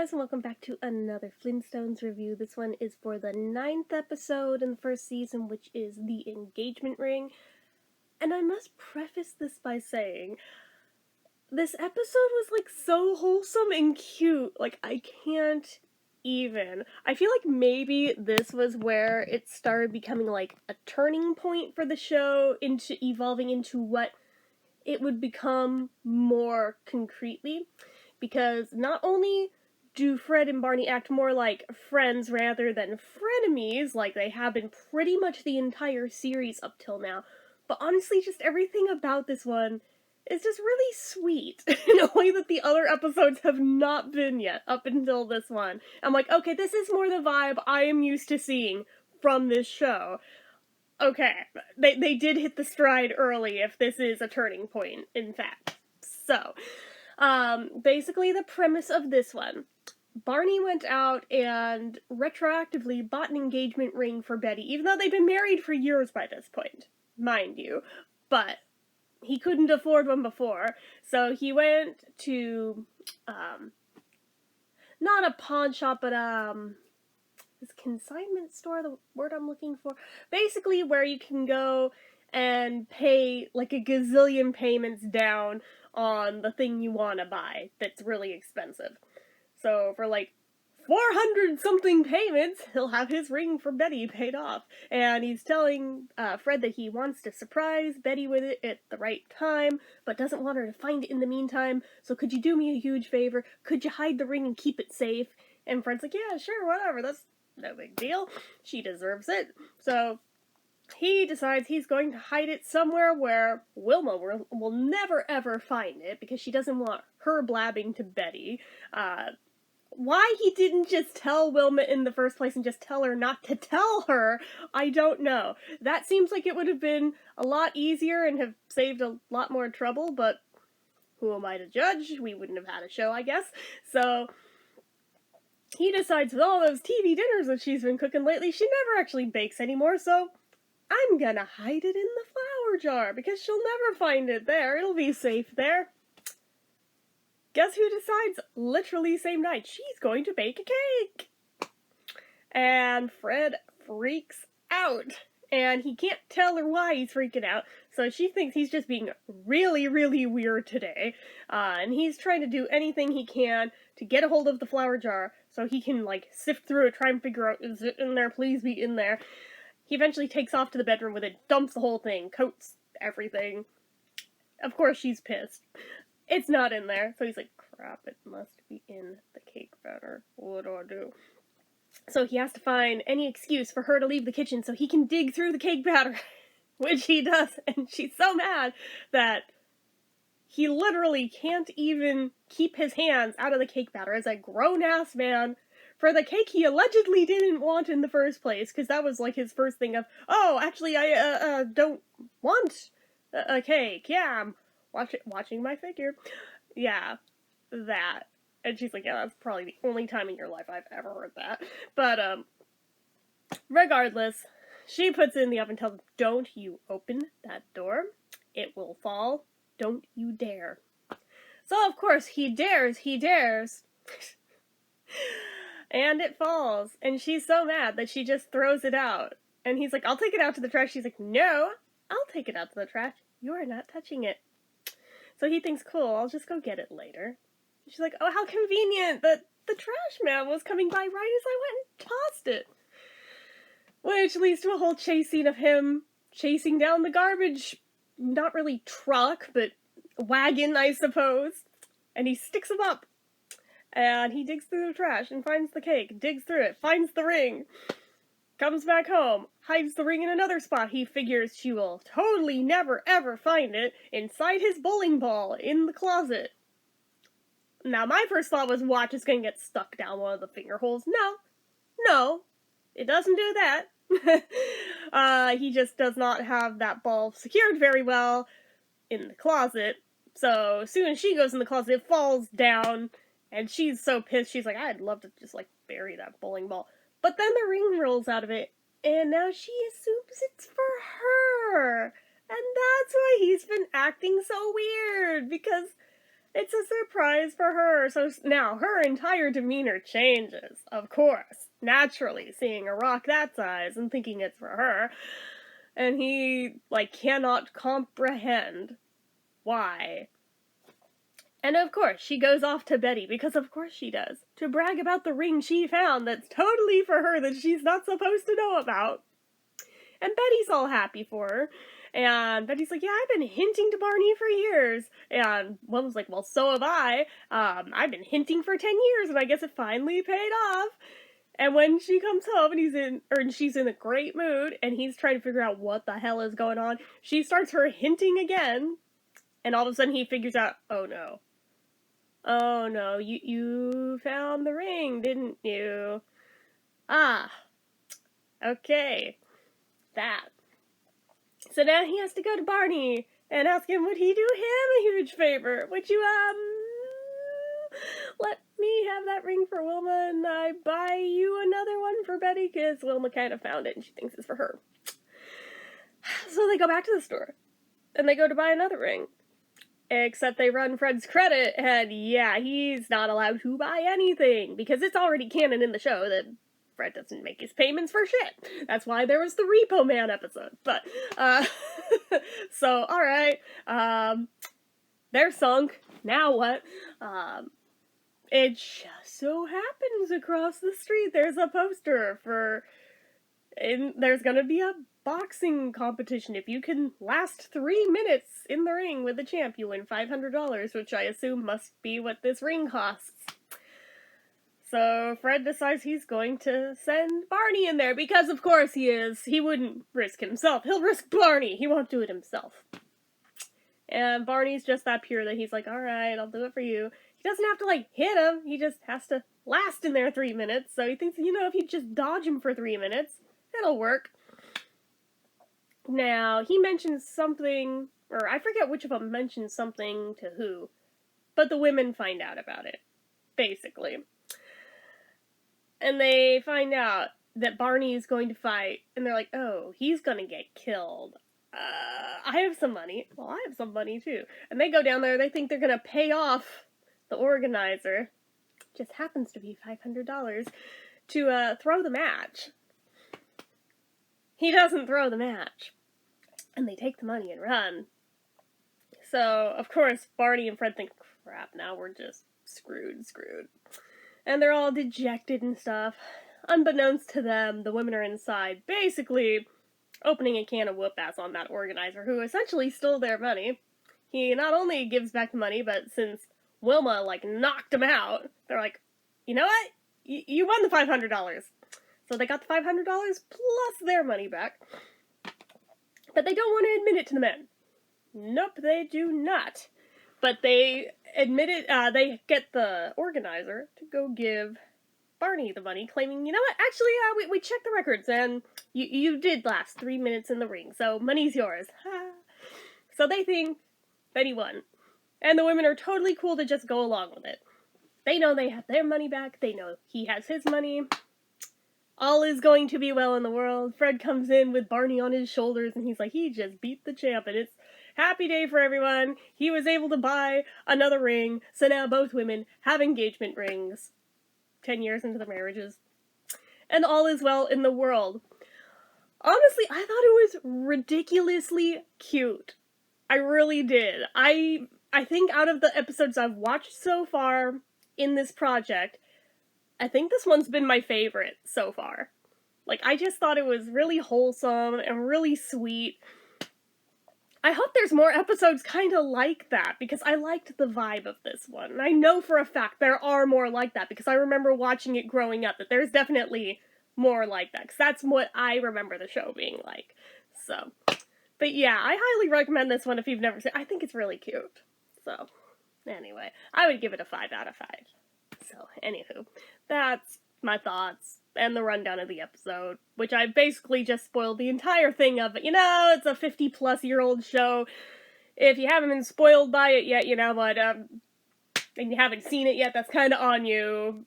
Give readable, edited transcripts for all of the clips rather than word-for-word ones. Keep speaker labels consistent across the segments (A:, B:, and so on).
A: guys, and welcome back to another Flintstones review. This one is for the 9th episode in the first season, which is the engagement ring. And I must preface this by saying, this episode was like so wholesome and cute. Like, I can't even. I feel like maybe this was where it started becoming like a turning point for the show, into evolving into what it would become more concretely. Because not only do Fred and Barney act more like friends rather than frenemies, like they have been pretty much the entire series up till now, but honestly, just everything about this one is just really sweet in a way that the other episodes have not been yet up until this one. I'm like, okay, this is more the vibe I am used to seeing from this show. Okay, they did hit the stride early if this is a turning point, in fact. So, basically the premise of this one. Barney went out and retroactively bought an engagement ring for Betty, even though they'd been married for years by this point, mind you. But he couldn't afford one before, so he went to, not a pawn shop, but, is consignment store the word I'm looking for? Basically where you can go and pay like a gazillion payments down on the thing you want to buy that's really expensive. So for like 400 something payments, he'll have his ring for Betty paid off. And he's telling Fred that he wants to surprise Betty with it at the right time, but doesn't want her to find it in the meantime. So could you do me a huge favor? Could you hide the ring and keep it safe? And Fred's like, yeah, sure, whatever, that's no big deal. She deserves it. So he decides he's going to hide it somewhere where Wilma will never ever find it, because she doesn't want her blabbing to Betty. Why he didn't just tell Wilma in the first place and just tell her not to tell her, I don't know. That seems like it would have been a lot easier and have saved a lot more trouble, but who am I to judge? We wouldn't have had a show, I guess. So he decides with all those TV dinners that she's been cooking lately, she never actually bakes anymore, so I'm gonna hide it in the flour jar, because she'll never find it there. It'll be safe there. Guess who decides literally same night she's going to bake a cake? And Fred freaks out. And he can't tell her why he's freaking out, so she thinks he's just being really, really weird today. And he's trying to do anything he can to get a hold of the flour jar so he can, like, sift through it, try and figure out, is it in there? Please be in there. He eventually takes off to the bedroom with it, dumps the whole thing, coats everything. Of course she's pissed. It's not in there, so he's like, crap, it must be in the cake batter. What do I do? So he has to find any excuse for her to leave the kitchen so he can dig through the cake batter, which he does, and she's so mad that he literally can't even keep his hands out of the cake batter as a grown-ass man for the cake he allegedly didn't want in the first place, because that was like his first thing of, oh, actually, I don't want a cake. Yeah, I'm watching my figure. Yeah, that. And she's like, yeah, that's probably the only time in your life I've ever heard that. But, regardless, she puts it in the oven, tells him, don't you open that door. It will fall. Don't you dare. So, of course, he dares. And it falls. And she's so mad that she just throws it out. And he's like, I'll take it out to the trash. She's like, no, I'll take it out to the trash. You're not touching it. So he thinks, cool, I'll just go get it later. She's like, oh, how convenient that the trash man was coming by right as I went and tossed it. Which leads to a whole chase scene of him chasing down the garbage, not really truck, but wagon, I suppose. And he sticks him up. And he digs through the trash and finds the cake, digs through it, finds the ring, comes back home, hides the ring in another spot. He figures she will totally never ever find it inside his bowling ball in the closet. Now, my first thought was, watch, it's gonna get stuck down one of the finger holes. No, it doesn't do that. He just does not have that ball secured very well in the closet. So, as soon as she goes in the closet, it falls down, and she's so pissed, she's like, I'd love to just, like, bury that bowling ball. But then the ring rolls out of it, and now she assumes it's for her. And that's why he's been acting so weird, because It's a surprise for her. So now her entire demeanor changes, of course. Naturally, seeing a rock that size and thinking it's for her. And he, like, cannot comprehend why. And of course, she goes off to Betty, because of course she does, to brag about the ring she found that's totally for her that she's not supposed to know about. And Betty's all happy for her. And Betty's like, yeah, I've been hinting to Barney for years. And Wilma's like, well, so have I. I've been hinting for 10 years, and I guess it finally paid off. And when she comes home and she's in a great mood, and he's trying to figure out what the hell is going on, she starts her hinting again. And all of a sudden he figures out, oh no. Oh no, you found the ring, didn't you? Ah. Okay. That. So now he has to go to Barney and ask him, would he do him a huge favor? Would you, let me have that ring for Wilma and I buy you another one for Betty? Because Wilma kind of found it and she thinks it's for her. So they go back to the store and they go to buy another ring. Except they run Fred's credit, and yeah, he's not allowed to buy anything, because it's already canon in the show that Fred doesn't make his payments for shit. That's why there was the Repo Man episode. But, so, alright, they're sunk. Now what? It just so happens across the street there's a poster there's gonna be a boxing competition. If you can last 3 minutes in the ring with the champ, you win $500, which I assume must be what this ring costs. So Fred decides he's going to send Barney in there, because of course he is. He wouldn't risk himself. He'll risk Barney. He won't do it himself. And Barney's just that pure that he's like, alright, I'll do it for you. He doesn't have to, like, hit him. He just has to last in there 3 minutes. So he thinks, if you just dodge him for 3 minutes, it'll work. Now, he mentions something, or I forget which of them mentions something to who, but the women find out about it, basically. And they find out that Barney is going to fight, and they're like, oh, he's gonna get killed. I have some money. Well, I have some money, too. And they go down there, they think they're gonna pay off the organizer, just happens to be $500, to throw the match. He doesn't throw the match. And they take the money and run. So, of course, Barney and Fred think, crap, now we're just screwed. And they're all dejected and stuff. Unbeknownst to them, the women are inside, basically opening a can of whoop-ass on that organizer, who essentially stole their money. He not only gives back the money, but since Wilma, knocked him out, they're like, you know what? You won the $500. So they got the $500 plus their money back. But they don't want to admit it to the men. Nope, they do not. But they admit it, they get the organizer to go give Barney the money, claiming, you know what, actually, we checked the records, and you did last 3 minutes in the ring, so money's yours. So they think that he won. And the women are totally cool to just go along with it. They know they have their money back, they know he has his money. All is going to be well in the world. Fred comes in with Barney on his shoulders, and he's like, he just beat the champ, and it's happy day for everyone. He was able to buy another ring, so now both women have engagement rings. 10 years into their marriages. And all is well in the world. Honestly, I thought it was ridiculously cute. I really did. I think out of the episodes I've watched so far in this project, I think this one's been my favorite so far. I just thought it was really wholesome and really sweet. I hope there's more episodes kind of like that, because I liked the vibe of this one. And I know for a fact there are more like that, because I remember watching it growing up, that there's definitely more like that, because that's what I remember the show being like. So, but yeah, I highly recommend this one if you've never seen it. I think it's really cute. So, anyway, I would give it a 5 out of 5. So, anywho, that's my thoughts and the rundown of the episode, which I basically just spoiled the entire thing of it. It's a 50-plus-year-old show. If you haven't been spoiled by it yet, and you haven't seen it yet, that's kind of on you.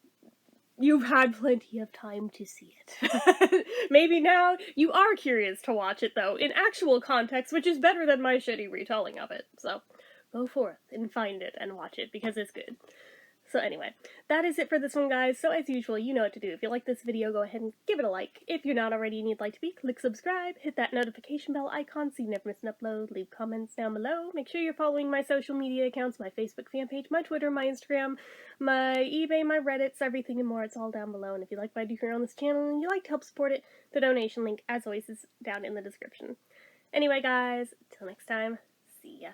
A: You've had plenty of time to see it. Maybe now you are curious to watch it, though, in actual context, which is better than my shitty retelling of it. So, go forth and find it and watch it because it's good. So anyway, that is it for this one, guys. So as usual, you know what to do. If you like this video, go ahead and give it a like. If you're not already and you'd like to be, click subscribe, hit that notification bell icon so you never miss an upload, leave comments down below. Make sure you're following my social media accounts, my Facebook fan page, my Twitter, my Instagram, my eBay, my Reddits, everything and more. It's all down below. And if you like what I do here on this channel and you like to help support it, the donation link, as always, is down in the description. Anyway, guys, till next time, see ya.